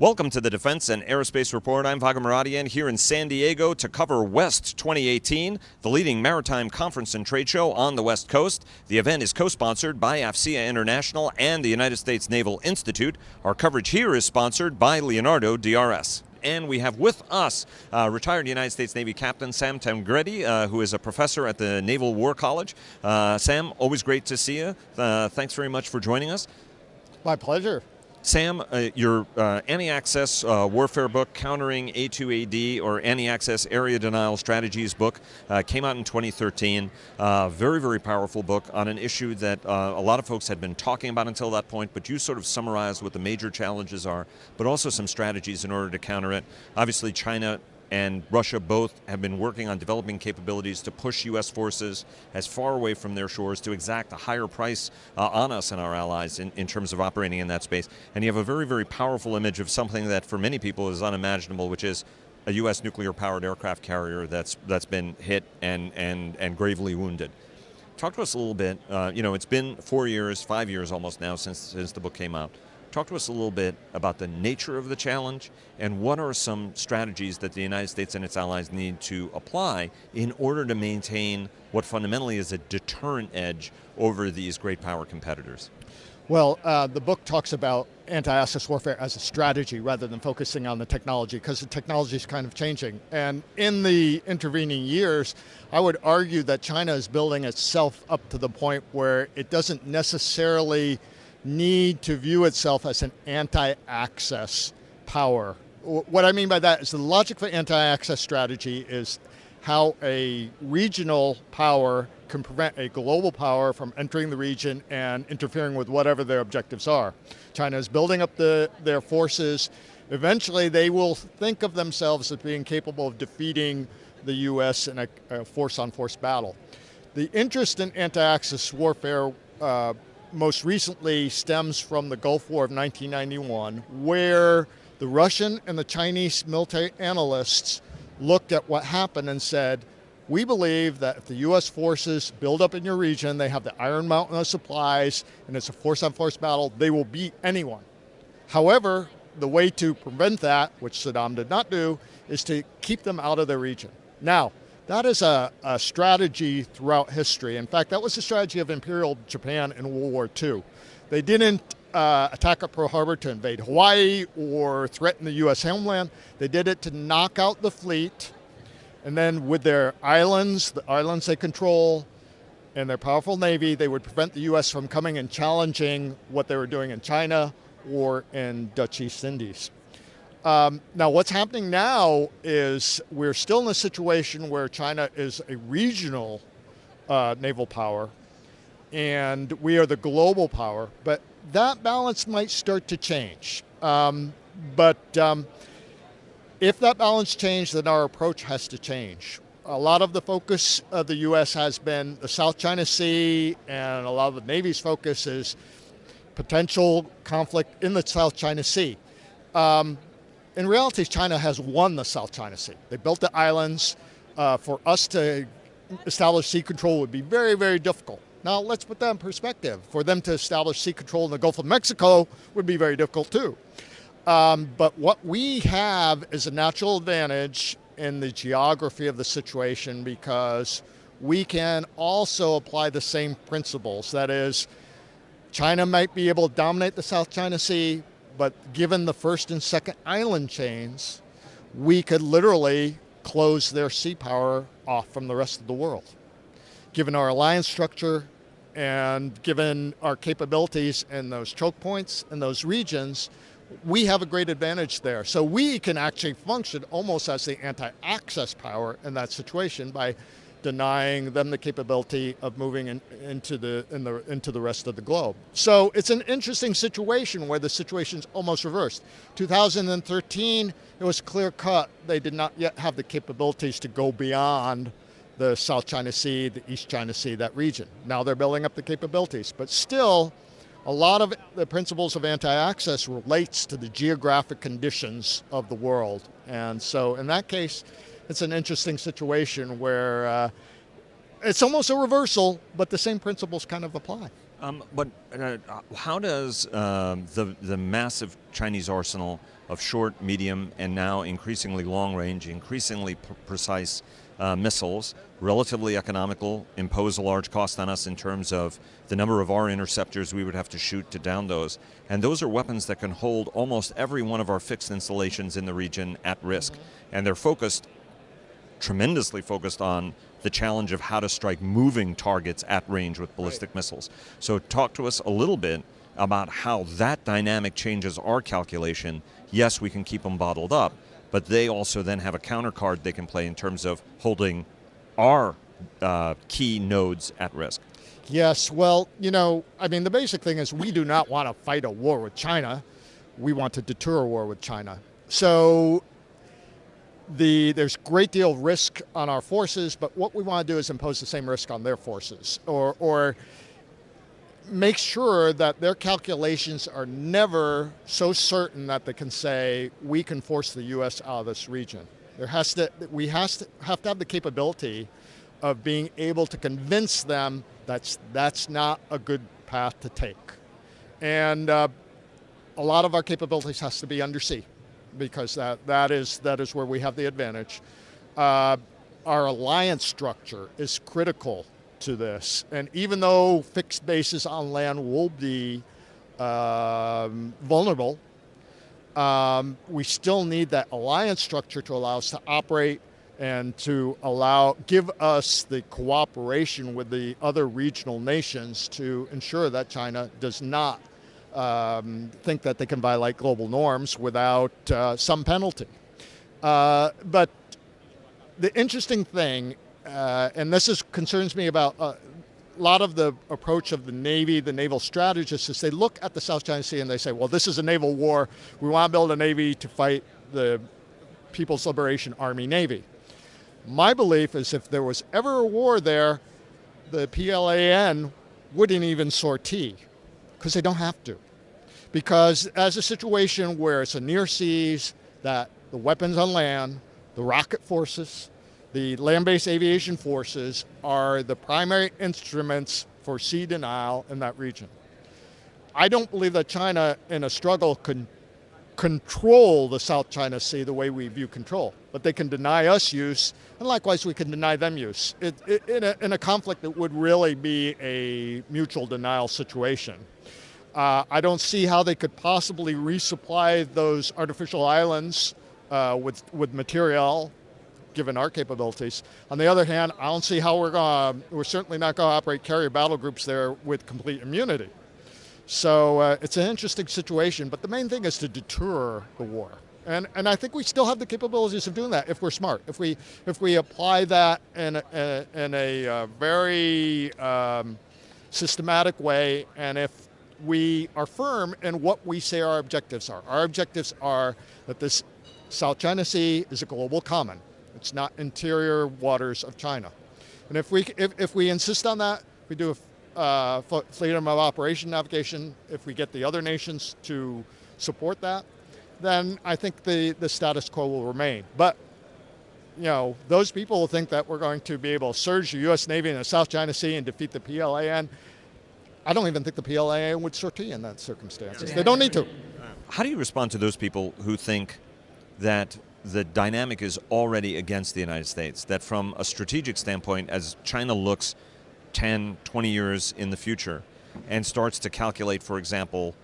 Welcome to the Defense and Aerospace Report. I'm Vago Muradian here in San Diego to cover West 2018, the leading maritime conference and trade show on the West Coast. The event is co-sponsored by AFCEA International and the United States Naval Institute. Our coverage here is sponsored by Leonardo DRS. And we have with us retired United States Navy Captain Sam Tangredi, who is a professor at the Naval War College. Sam, always great to see you. Thanks very much for joining us. My pleasure. Sam, your anti-access warfare book, Countering A2AD, or Anti-Access Area Denial Strategies book, came out in 2013. Very, very powerful book on an issue that a lot of folks had been talking about until that point, but you sort of summarized what the major challenges are, but also some strategies in order to counter it. Obviously, China and Russia both have been working on developing capabilities to push U.S. forces as far away from their shores to exact a higher price on us and our allies in terms of operating in that space. And you have a very, very powerful image of something that for many people is unimaginable, which is a U.S. nuclear-powered aircraft carrier that's been hit and gravely wounded. Talk to us a little bit. It's been 4 years, 5 years almost now since the book came out. Talk to us a little bit about the nature of the challenge and what are some strategies that the United States and its allies need to apply in order to maintain what fundamentally is a deterrent edge over these great power competitors. Well, the book talks about anti-access warfare as a strategy rather than focusing on the technology, because the technology is kind of changing. And in the intervening years, I would argue that China is building itself up to the point where it doesn't necessarily need to view itself as an anti-access power. What I mean by that is the logic for anti-access strategy is how a regional power can prevent a global power from entering the region and interfering with whatever their objectives are. China is building up their forces. Eventually, they will think of themselves as being capable of defeating the U.S. in a force-on-force battle. The interest in anti-access warfare most recently stems from the Gulf War of 1991, where the Russian and the Chinese military analysts looked at what happened and said, we believe that if the U.S. forces build up in your region, they have the Iron Mountain of supplies, and it's a force-on-force battle, they will beat anyone. However, the way to prevent that, which Saddam did not do, is to keep them out of their region. Now, that is a strategy throughout history. In fact, that was the strategy of Imperial Japan in World War II. They didn't attack at Pearl Harbor to invade Hawaii or threaten the U.S. homeland. They did it to knock out the fleet, and then with their islands, the islands they control, and their powerful navy, they would prevent the U.S. from coming and challenging what they were doing in China or in Dutch East Indies. Now, what's happening now is we're still in a situation where China is a regional naval power, and we are the global power, but that balance might start to change. If that balance changes, then our approach has to change. A lot of the focus of the U.S. has been the South China Sea, and a lot of the Navy's focus is potential conflict in the South China Sea. In reality, China has won the South China Sea. They built the islands. For us to establish sea control would be very, very difficult. Now, let's put that in perspective. For them to establish sea control in the Gulf of Mexico would be very difficult too. But what we have is a natural advantage in the geography of the situation, because we can also apply the same principles. That is, China might be able to dominate the South China Sea, but given the first and second island chains, we could literally close their sea power off from the rest of the world. Given our alliance structure and given our capabilities in those choke points and those regions, we have a great advantage there. So we can actually function almost as the anti-access power in that situation by denying them the capability of moving into the rest of the globe. So it's an interesting situation where the situation's almost reversed. 2013, it was clear cut. They did not yet have the capabilities to go beyond the South China Sea, the East China Sea, that region. Now they're building up the capabilities, but still, a lot of the principles of anti-access relates to the geographic conditions of the world. And so in that case, it's an interesting situation where it's almost a reversal, but the same principles kind of apply. But how does the massive Chinese arsenal of short, medium, and now increasingly long-range, increasingly precise missiles, relatively economical, impose a large cost on us in terms of the number of our interceptors we would have to shoot to down those? And those are weapons that can hold almost every one of our fixed installations in the region at risk. And they're focused, tremendously focused on the challenge of how to strike moving targets at range with ballistic missiles. So talk to us a little bit about how that dynamic changes our calculation. Yes, we can keep them bottled up, but they also then have a counter card they can play in terms of holding our key nodes at risk. Yes, well, I mean, the basic thing is we do not want to fight a war with China. We want to deter a war with China. So there's a great deal of risk on our forces, but what we want to do is impose the same risk on their forces, or make sure that their calculations are never so certain that they can say, we can force the U.S. out of this region. We have to have the capability of being able to convince them that's not a good path to take. And a lot of our capabilities has to be undersea, because that is where we have the advantage. Our alliance structure is critical to this, and even though fixed bases on land will be vulnerable, we still need that alliance structure to allow us to operate and to give us the cooperation with the other regional nations to ensure that China does not think that they can violate global norms without some penalty. But the interesting thing, and this concerns me about a lot of the approach of the Navy, the naval strategists, is they look at the South China Sea and they say, well, this is a naval war. We want to build a Navy to fight the People's Liberation Army Navy. My belief is if there was ever a war there, the PLAN wouldn't even sortie, because they don't have to. Because as a situation where it's a near seas, that the weapons on land, the rocket forces, the land-based aviation forces are the primary instruments for sea denial in that region. I don't believe that China in a struggle can control the South China Sea the way we view control, but they can deny us use, and likewise we can deny them use. In a conflict, it would really be a mutual denial situation. I don't see how they could possibly resupply those artificial islands with material, given our capabilities. On the other hand, I don't see how we're certainly not going to operate carrier battle groups there with complete immunity. So it's an interesting situation, but the main thing is to deter the war. And I think we still have the capabilities of doing that if we're smart. If we apply that in a very systematic way, and if we are firm in what we say our objectives are. Our objectives are that this South China Sea is a global common. It's not interior waters of China. And if we insist on that, we do freedom of operation navigation, if we get the other nations to support that, then I think the status quo will remain. But those people who think that we're going to be able to surge the U.S. Navy in the South China Sea and defeat the PLAN, I don't even think the PLAN would sortie in that circumstances. Yeah. They don't need to. How do you respond to those people who think that the dynamic is already against the United States, that from a strategic standpoint, as China looks 10, 20 years in the future and starts to calculate, for example,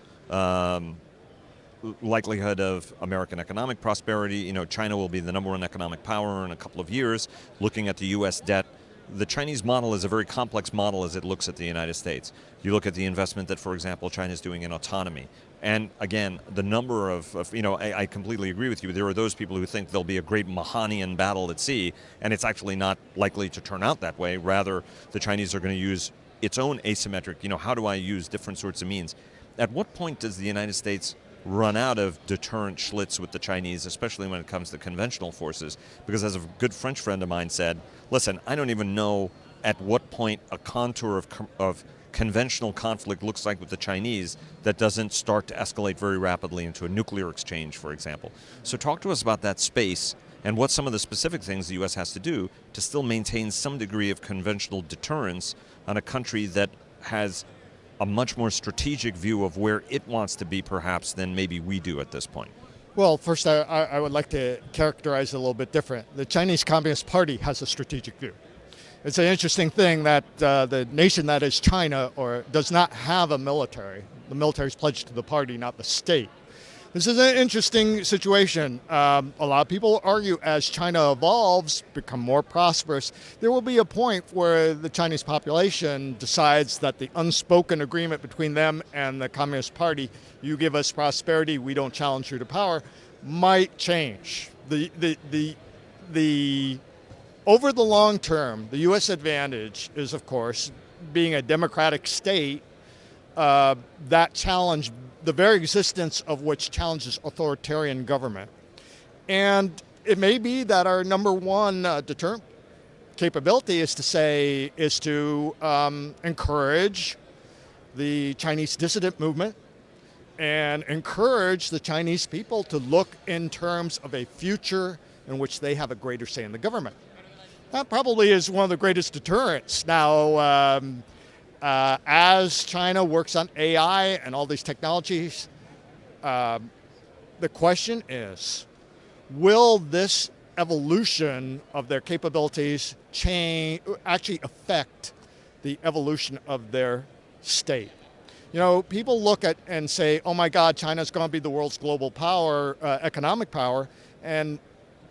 likelihood of American economic prosperity, China will be the #1 economic power in a couple of years, looking at the U.S. debt. The Chinese model is a very complex model as it looks at the United States. You look at the investment that, for example, China is doing in autonomy. And again, the number of I completely agree with you. There are those people who think there'll be a great Mahanian battle at sea, and it's actually not likely to turn out that way. Rather, the Chinese are going to use its own asymmetric, how do I use different sorts of means? At what point does the United States run out of deterrent Schlitz with the Chinese, especially when it comes to conventional forces? Because as a good French friend of mine said, listen, I don't even know at what point a contour of conventional conflict looks like with the Chinese that doesn't start to escalate very rapidly into a nuclear exchange, for example. So talk to us about that space and what some of the specific things the U.S. has to do to still maintain some degree of conventional deterrence on a country that has a much more strategic view of where it wants to be perhaps than maybe we do at this point? Well, first I would like to characterize it a little bit different. The Chinese Communist Party has a strategic view. It's an interesting thing that the nation that is China does not have a military. The military is pledged to the party, not the state. This is an interesting situation. A lot of people argue as China evolves, become more prosperous, there will be a point where the Chinese population decides that the unspoken agreement between them and the Communist Party, you give us prosperity, we don't challenge you to power, might change. Over the long term, the U.S. advantage is, of course, being a democratic state that challenge the very existence of which challenges authoritarian government. And it may be that our number one deterrent capability is to encourage the Chinese dissident movement and encourage the Chinese people to look in terms of a future in which they have a greater say in the government. That probably is one of the greatest deterrents. Now, as China works on AI and all these technologies, the question is, will this evolution of their capabilities actually affect the evolution of their state? You know, people look at and say, oh my God, China's going to be the world's global power, economic power. And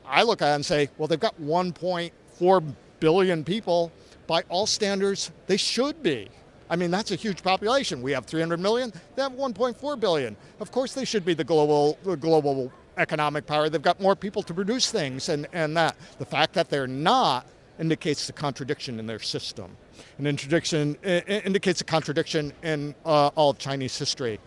I look at it and say, well, they've got 1.4 billion people. By all standards, they should be. I mean, that's a huge population. We have 300 million, they have 1.4 billion. Of course they should be the global economic power. They've got more people to produce things and that. The fact that they're not indicates the contradiction in their system. An indicates a contradiction in all of Chinese history.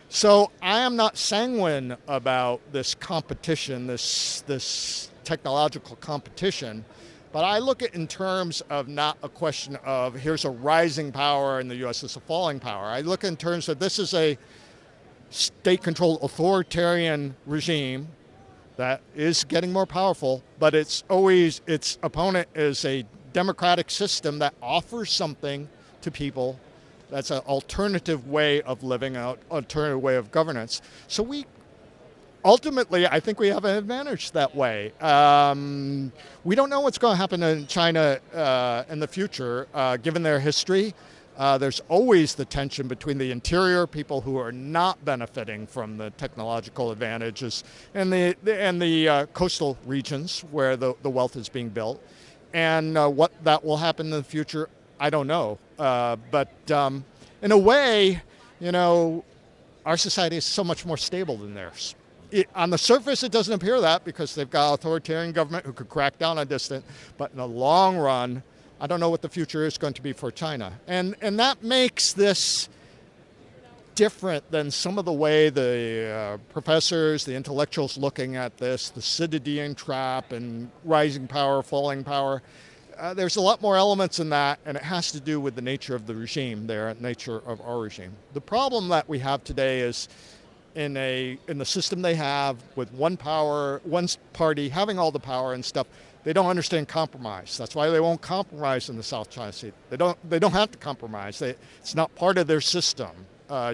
So I am not sanguine about this competition, this technological competition, but I look at it in terms of not a question of here's a rising power and the U.S. is a falling power. I look in terms of this is a state-controlled authoritarian regime that is getting more powerful, but its opponent is a democratic system that offers something to people that's an alternative way of living, an alternative way of governance. So ultimately, I think we have an advantage that way. We don't know what's going to happen in China in the future, given their history. There's always the tension between the interior, people who are not benefiting from the technological advantages, and the coastal regions where the wealth is being built. And what that will happen in the future, I don't know. But in a way, you know, our society is so much more stable than theirs. On the surface, it doesn't appear that because they've got an authoritarian government who could crack down on dissident. But in the long run, I don't know what the future is going to be for China. And that makes this different than some of the way the professors, the intellectuals looking at this, the Citadian trap and rising power, falling power. There's a lot more elements in that, and it has to do with the nature of the regime there, nature of our regime. The problem that we have today is in the system they have with one party having all the power and stuff, they don't understand compromise. That's why they won't compromise in the South China Sea. They don't have to compromise. It's not part of their system.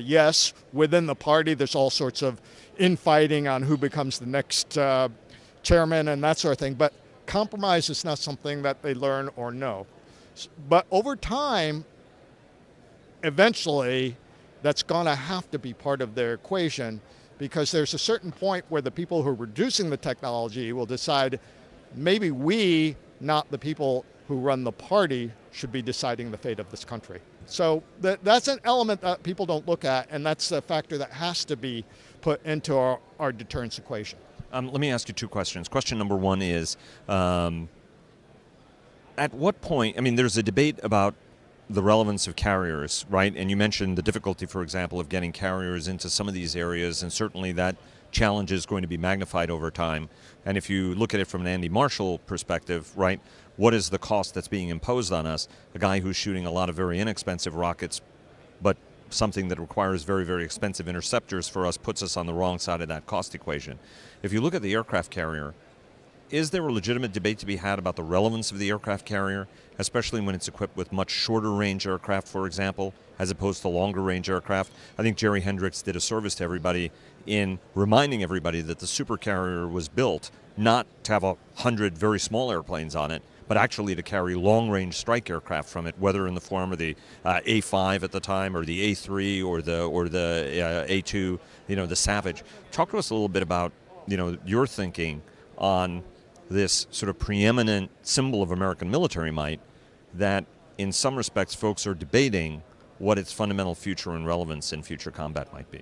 Yes, within the party, there's all sorts of infighting on who becomes the next chairman and that sort of thing. But compromise is not something that they learn or know. But over time, eventually, that's going to have to be part of their equation, because there's a certain point where the people who are reducing the technology will decide maybe we, not the people who run the party, should be deciding the fate of this country. So that's an element that people don't look at, and that's a factor that has to be put into our deterrence equation. Let me ask you two questions. Question number one is, at what point, I mean, there's a debate about the relevance of carriers, right? And you mentioned the difficulty, for example, of getting carriers into some of these areas, and certainly that challenge is going to be magnified over time. And if you look at it from an Andy Marshall perspective, right, what is the cost that's being imposed on us? A guy who's shooting a lot of very inexpensive rockets, but something that requires very, very expensive interceptors for us puts us on the wrong side of that cost equation. If you look at the aircraft carrier, is there a legitimate debate to be had about the relevance of the aircraft carrier, especially when it's equipped with much shorter range aircraft, for example, as opposed to longer range aircraft? I think Jerry Hendricks did a service to everybody in reminding everybody that the supercarrier was built not to have 100 very small airplanes on it, but actually to carry long-range strike aircraft from it, whether in the form of the A5 at the time, or the A3, or the A2, the Savage. Talk to us a little bit about your thinking on this sort of preeminent symbol of American military might that in some respects folks are debating what its fundamental future and relevance in future combat might be.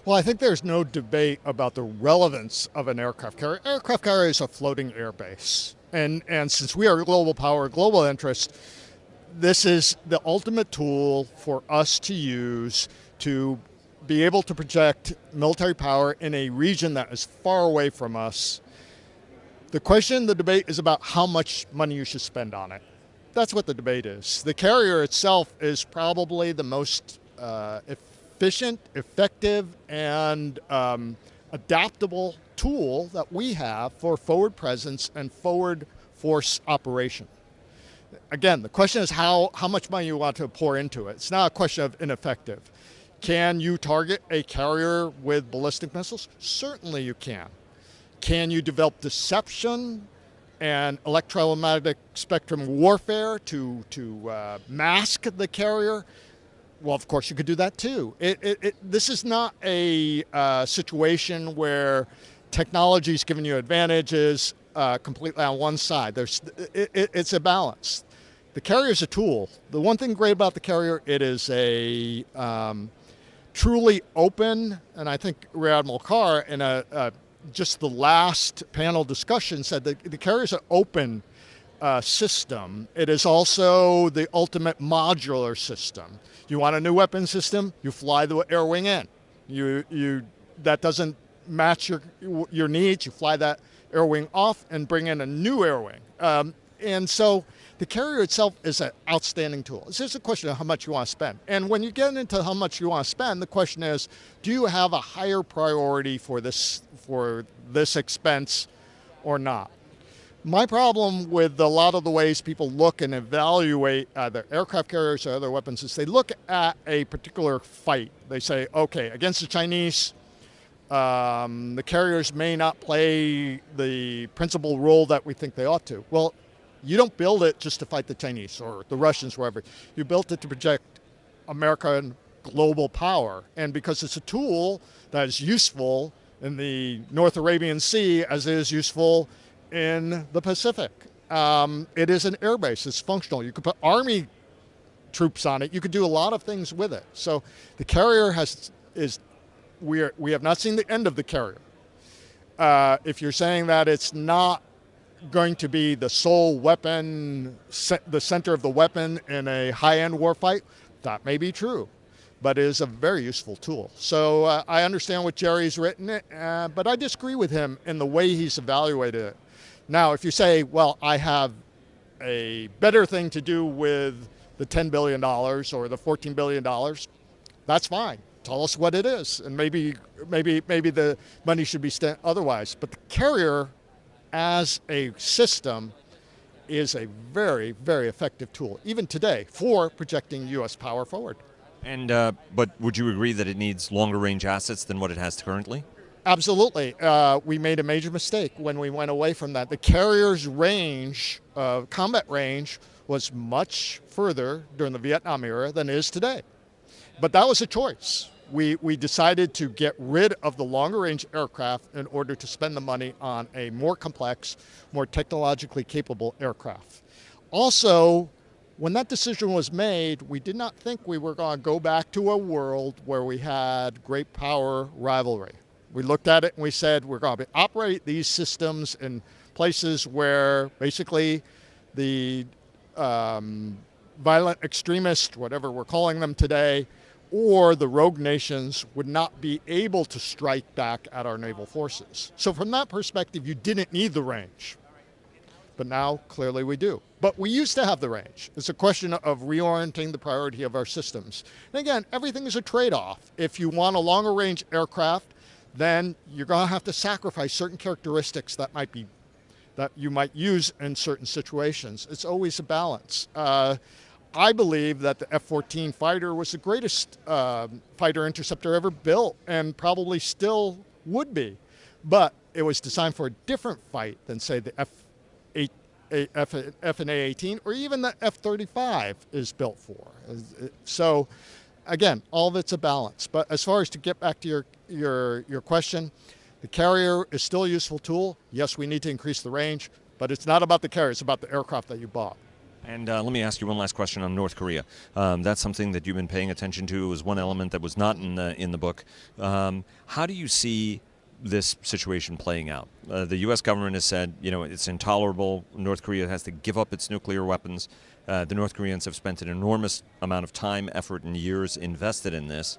Well, I think there's no debate about the relevance of an aircraft carrier. Aircraft carrier is a floating air base. And since we are a global power, global interest, this is the ultimate tool for us to use to be able to project military power in a region that is far away from us. The question, the debate is about how much money you should spend on it. That's what the debate is. The carrier itself is probably the most efficient, effective, and adaptable tool that we have for forward presence and forward force operation. Again, the question is how much money you want to pour into it. It's not a question of ineffective. Can you target a carrier with ballistic missiles? Certainly you can. Can you develop deception and electromagnetic spectrum warfare to mask the carrier? Well, of course you could do that too. This is not a situation where technology is giving you advantages completely on one side. It's a balance. The carrier is a tool. The one thing great about the carrier, it is a truly open, and I think Rear Admiral Carr in just the last panel discussion said that the carrier is an open system. It is also the ultimate modular system. You want a new weapon system, you fly the air wing in. That doesn't match your needs, you fly that air wing off and bring in a new air wing. And so the carrier itself is an outstanding tool. It's just a question of how much you want to spend. And when you get into how much you want to spend, the question is, do you have a higher priority for this expense or not? My problem with a lot of the ways people look and evaluate either aircraft carriers or other weapons is they look at a particular fight. They say, okay, against the Chinese, the carriers may not play the principal role that we think they ought to. Well, you don't build it just to fight the Chinese or the Russians, wherever. You built it to project American global power. And because it's a tool that is useful in the North Arabian Sea as it is useful in the Pacific. It is an air base. It's functional. You could put Army troops on it. You could do a lot of things with it. So the carrier we have not seen the end of the carrier. If you're saying that it's not going to be the sole weapon, the center of the weapon in a high-end warfight, that may be true, but it is a very useful tool. So I understand what Jerry's written, but I disagree with him in the way he's evaluated it. Now, if you say, well, I have a better thing to do with the $10 billion or the $14 billion, that's fine. Tell us what it is, and maybe the money should be spent otherwise. But the carrier as a system is a very, very effective tool, even today, for projecting U.S. power forward. And but would you agree that it needs longer range assets than what it has currently? Absolutely. We made a major mistake when we went away from that. The carrier's range, combat range, was much further during the Vietnam era than it is today. But that was a choice. We decided to get rid of the longer range aircraft in order to spend the money on a more complex, more technologically capable aircraft. Also, when that decision was made, we did not think we were going to go back to a world where we had great power rivalry. We looked at it and we said we're going to operate these systems in places where basically the violent extremists, whatever we're calling them today, or the rogue nations would not be able to strike back at our naval forces. So from that perspective, you didn't need the range. But now, clearly we do. But we used to have the range. It's a question of reorienting the priority of our systems. And again, everything is a trade-off. If you want a longer range aircraft, then you're going to have to sacrifice certain characteristics that might be that you might use in certain situations. It's always a balance. I believe that the F-14 fighter was the greatest fighter interceptor ever built, and probably still would be. But it was designed for a different fight than, say, the F/A-18 or even the F-35 is built for. So, again, all of it's a balance. But as far as to get back to your question, the carrier is still a useful tool. Yes, we need to increase the range, but it's not about the carrier, it's about the aircraft that you bought. And let me ask you one last question on North Korea. That's something that you've been paying attention to. It was one element that was not in the book. How do you see this situation playing out? The U.S. government has said, it's intolerable. North Korea has to give up its nuclear weapons. The North Koreans have spent an enormous amount of time, effort, and years invested in this.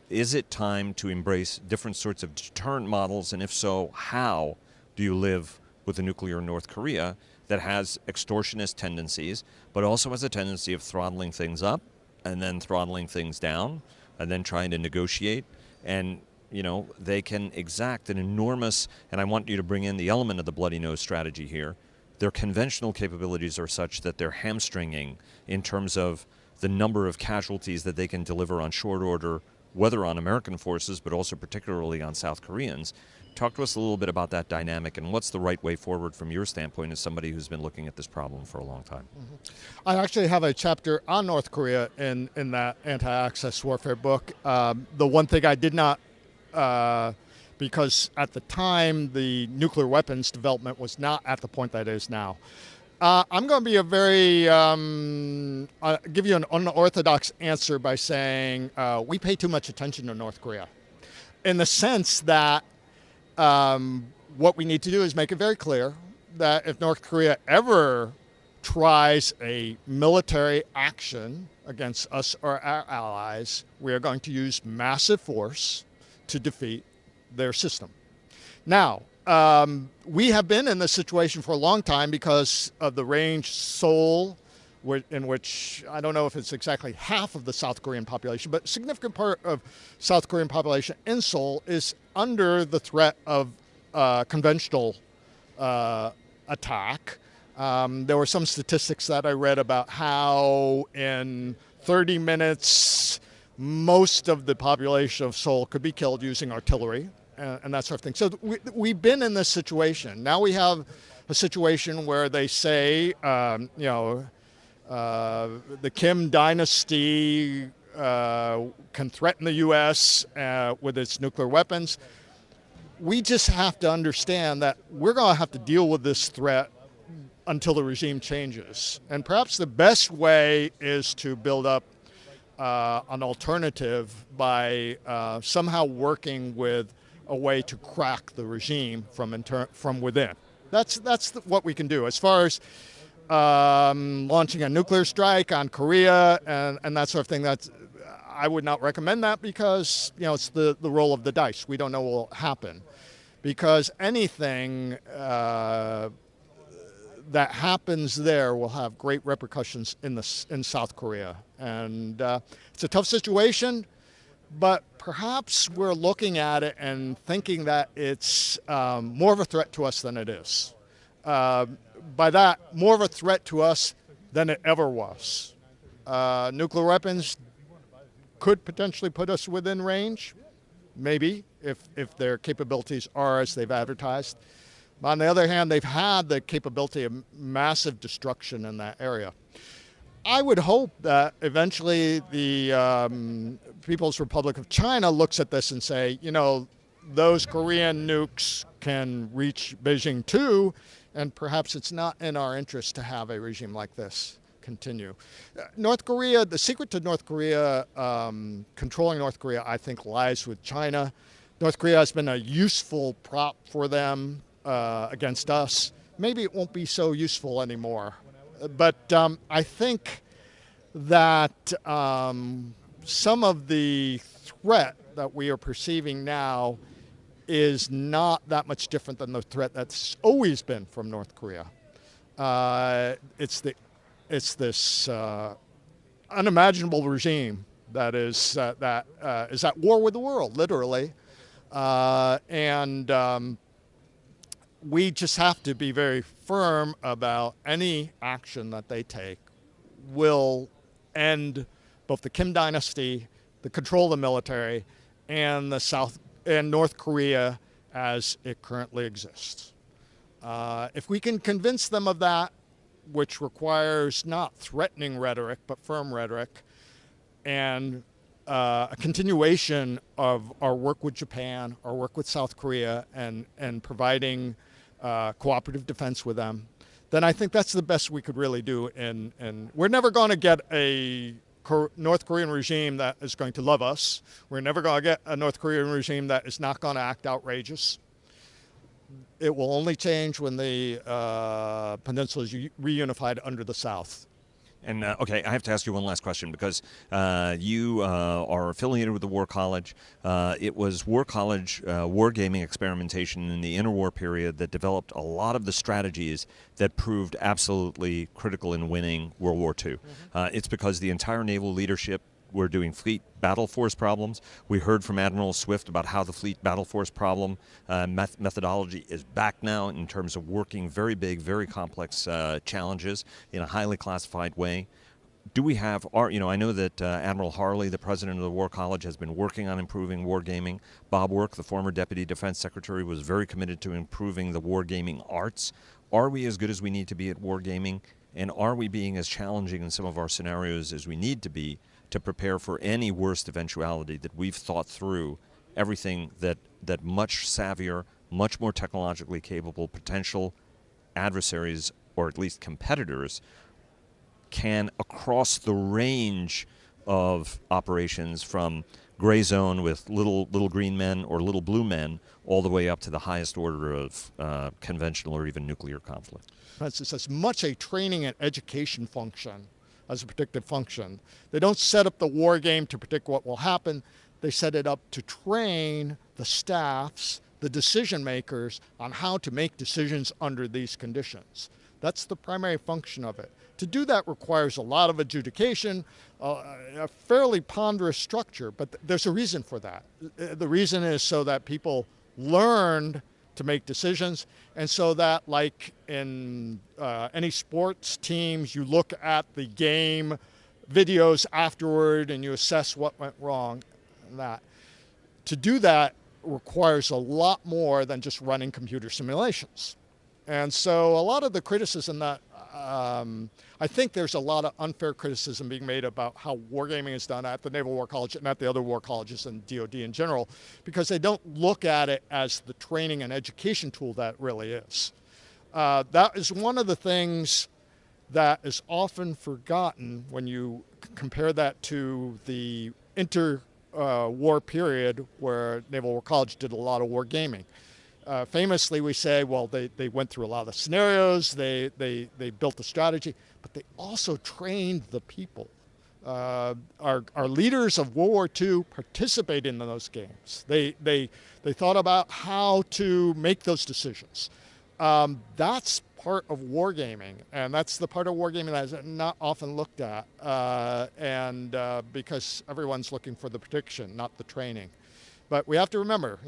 Is it time to embrace different sorts of deterrent models? And if so, how do you live with a nuclear North Korea that has extortionist tendencies, but also has a tendency of throttling things up and then throttling things down and then trying to negotiate? And, they can exact an enormous, and I want you to bring in the element of the bloody nose strategy here. Their conventional capabilities are such that they're hamstringing in terms of the number of casualties that they can deliver on short order, whether on American forces, but also particularly on South Koreans. Talk to us a little bit about that dynamic and what's the right way forward from your standpoint as somebody who's been looking at this problem for a long time. Mm-hmm. I actually have a chapter on North Korea in that anti-access warfare book. The one thing I did not, because at the time the nuclear weapons development was not at the point that it is now. I'm going to be give you an unorthodox answer by saying we pay too much attention to North Korea, in the sense that what we need to do is make it very clear that if North Korea ever tries a military action against us or our allies, we are going to use massive force to defeat their system. Now, we have been in this situation for a long time because of the range Seoul, in which I don't know if it's exactly half of the South Korean population, but a significant part of South Korean population in Seoul is under the threat of conventional attack. There were some statistics that I read about how in 30 minutes, most of the population of Seoul could be killed using artillery and that sort of thing. So we've been in this situation. Now we have a situation where they say, the Kim dynasty can threaten the U.S. With its nuclear weapons. We just have to understand that we're going to have to deal with this threat until the regime changes. And perhaps the best way is to build up an alternative by somehow working with a way to crack the regime from within. That's what we can do. As far as launching a nuclear strike on Korea and that sort of thing, I would not recommend that, because it's the roll of the dice. We don't know what will happen, because anything that happens there will have great repercussions in South Korea. And it's a tough situation, but perhaps we're looking at it and thinking that it's more of a threat to us than it is. By that, more of a threat to us than it ever was. Nuclear weapons could potentially put us within range, maybe, if their capabilities are as they've advertised. On the other hand, they've had the capability of massive destruction in that area. I would hope that eventually the People's Republic of China looks at this and say, those Korean nukes can reach Beijing too, and perhaps it's not in our interest to have a regime like this continue. North Korea, the secret to North Korea, controlling North Korea, I think lies with China. North Korea has been a useful prop for them against us. Maybe it won't be so useful anymore. But I think that some of the threat that we are perceiving now is not that much different than the threat that's always been from North Korea. It's this unimaginable regime that is at war with the world, literally, and we just have to be very firm about any action that they take will end both the Kim dynasty, the control of the military, and the South and North Korea as it currently exists. If we can convince them of that, which requires not threatening rhetoric, but firm rhetoric, and a continuation of our work with Japan, our work with South Korea, and providing cooperative defense with them, then I think that's the best we could really do. And we're never going to get a North Korean regime that is going to love us. We're never going to get a North Korean regime that is not going to act outrageous. It will only change when the peninsula is reunified under the South. And okay, I have to ask you one last question, because you are affiliated with the War College. It was War College wargaming experimentation in the interwar period that developed a lot of the strategies that proved absolutely critical in winning World War II. It's because the entire naval leadership were doing fleet battle force problems. We heard from Admiral Swift about how the fleet battle force problem methodology is back now in terms of working very big, very complex challenges in a highly classified way. Do we have, I know that Admiral Harley, the president of the War College, has been working on improving wargaming. Bob Work, the former Deputy Defense Secretary, was very committed to improving the wargaming arts. Are we as good as we need to be at wargaming? And are we being as challenging in some of our scenarios as we need to be to prepare for any worst eventuality, that we've thought through everything that much savvier, much more technologically capable potential adversaries, or at least competitors, can, across the range of operations from gray zone with little green men or little blue men all the way up to the highest order of conventional or even nuclear conflict? It's as much a training and education function as a predictive function. They don't set up the war game to predict what will happen. They set it up to train the staffs, the decision makers, on how to make decisions under these conditions. That's the primary function of it. To do that requires a lot of adjudication, a fairly ponderous structure, but there's a reason for that. The reason is so that people learned to make decisions, and so that, like in any sports teams, you look at the game videos afterward and you assess what went wrong. And that to do that requires a lot more than just running computer simulations. And so a lot of the criticism that I think there's a lot of unfair criticism being made about how wargaming is done at the Naval War College and at the other war colleges and DoD in general, because they don't look at it as the training and education tool that it really is. That is one of the things that is often forgotten when you compare that to the war period where Naval War College did a lot of wargaming. Famously, we say, well, they went through a lot of the scenarios, they built the strategy, but they also trained the people. Our leaders of World War II participated in those games. They thought about how to make those decisions. That's part of wargaming, and that's the part of wargaming that is not often looked at, because everyone's looking for the prediction, not the training. But we have to remember,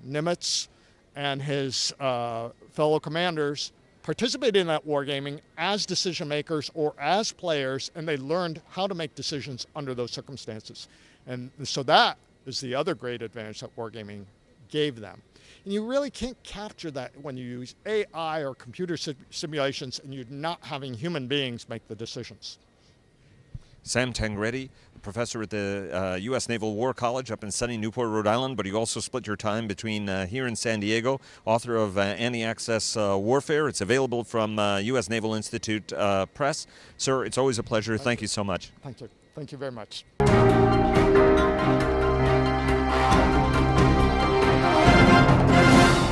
Nimitz and his fellow commanders participated in that wargaming as decision makers or as players, and they learned how to make decisions under those circumstances. And so that is the other great advantage that wargaming gave them. And you really can't capture that when you use AI or computer simulations and you're not having human beings make the decisions. Sam Tangredi, professor at the U.S. Naval War College up in sunny Newport, Rhode Island, but you also split your time between here in San Diego, author of Anti-Access Warfare. It's available from U.S. Naval Institute Press. Sir, it's always a pleasure. Thank you so much. Thank you. Thank you very much.